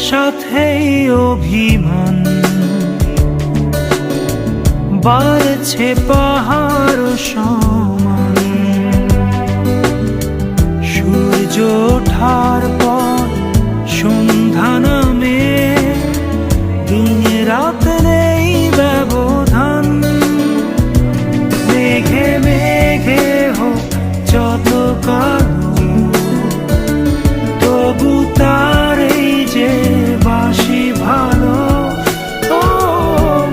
সাথেই অভিমান, বাড়ছে পাহাড় সমান। সূর্য ওঠার পর সন্ধ্যা নামে, দিন রাত নেই ব্যবধান। মেঘে মেঘে হোক যত কালো, তবু তার এই যে বাসি ভালো। ও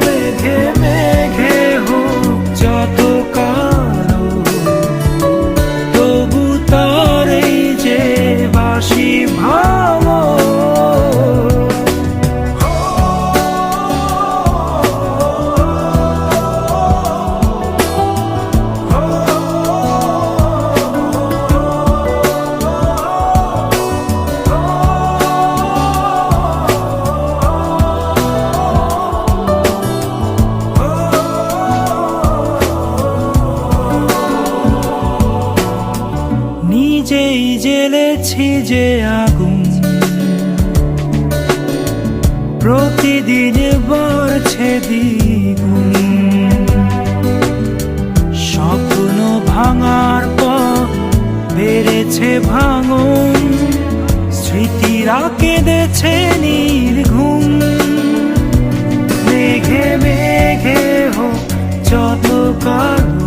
মেঘে মেঘে হোক যত কালো, তবু তার এই যে বাসি ভালো। নিজেই জ্বেলেছি যে আগুন, প্রতিদিন বাড়ছে দ্বিগুণ। স্বপ্ন ভাঙার পর বেড়েছে ভাঙন, স্মৃতিরা কেঁদেছে নির্ঘুম। মেঘে মেঘে হোক যত কালো,